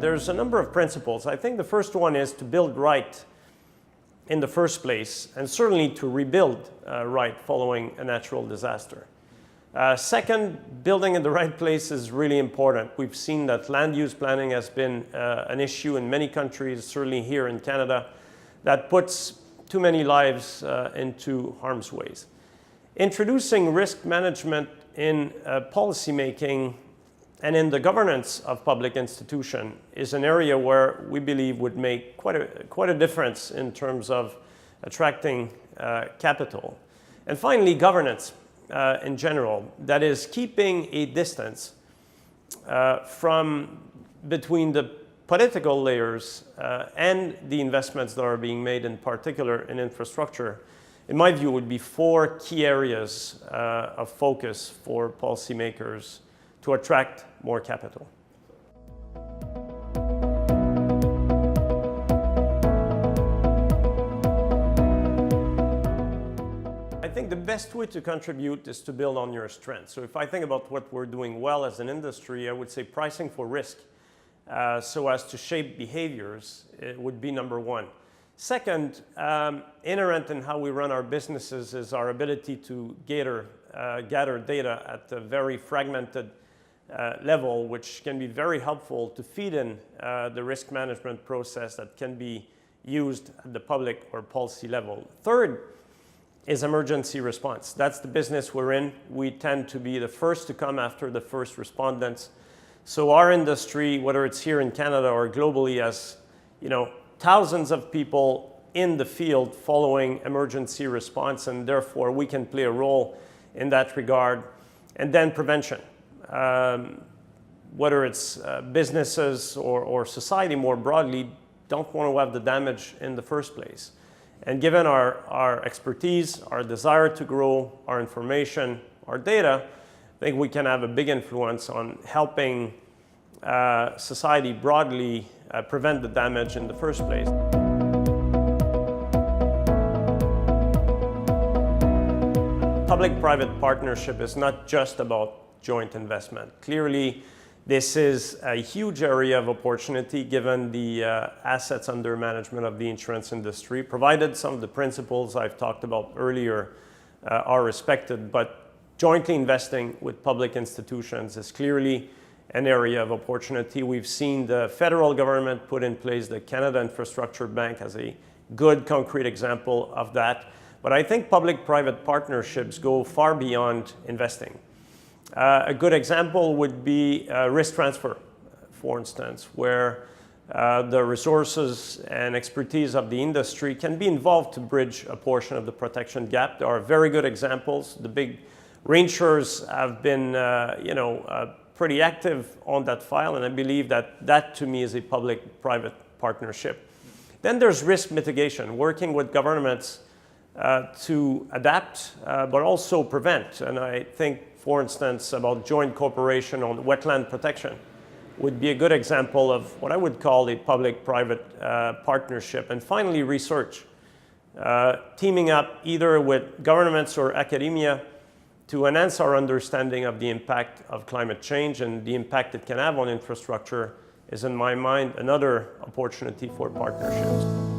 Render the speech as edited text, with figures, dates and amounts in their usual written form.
there's a number of principles. I think the first one is to build right in the first place, and certainly to rebuild right following a natural disaster. Second, building in the right place is really important. We've seen that land use planning has been an issue in many countries, certainly here in Canada, that puts too many lives into harm's way. Introducing risk management in policy making and in the governance of public institutions is an area where we believe would make quite a difference in terms of attracting capital. And finally, governance in general, that is keeping a distance between the political layers and the investments that are being made, in particular in infrastructure. In my view, would be four key areas of focus for policymakers to attract more capital. I think the best way to contribute is to build on your strengths. So if I think about what we're doing well as an industry, I would say pricing for risk so as to shape behaviors would be number one. Second, inherent in how we run our businesses is our ability to gather data at a very fragmented level, which can be very helpful to feed in the risk management process that can be used at the public or policy level. Third is emergency response. That's the business we're in. We tend to be the first to come after the first respondents. So our industry, whether it's here in Canada or globally, has thousands of people in the field following emergency response, and therefore we can play a role in that regard. And then prevention. Whether it's businesses or society more broadly, don't want to have the damage in the first place. And given our expertise, our desire to grow, our information, our data, I think we can have a big influence on helping society broadly prevent the damage in the first place. Public-private partnership is not just about joint investment. Clearly, this is a huge area of opportunity given the assets under management of the insurance industry, provided some of the principles I've talked about earlier are respected. But jointly investing with public institutions is clearly an area of opportunity. We've seen the federal government put in place the Canada Infrastructure Bank as a good concrete example of that. But I think public-private partnerships go far beyond investing. A good example would be risk transfer, for instance, where the resources and expertise of the industry can be involved to bridge a portion of the protection gap. There are very good examples. The big reinsurers have been pretty active on that file, and I believe that to me is a public-private partnership. Then there's risk mitigation, working with governments to adapt, but also prevent. And I think, for instance, about joint cooperation on wetland protection would be a good example of what I would call a public-private partnership. And finally, research. Teaming up either with governments or academia to enhance our understanding of the impact of climate change and the impact it can have on infrastructure is, in my mind, another opportunity for partnerships.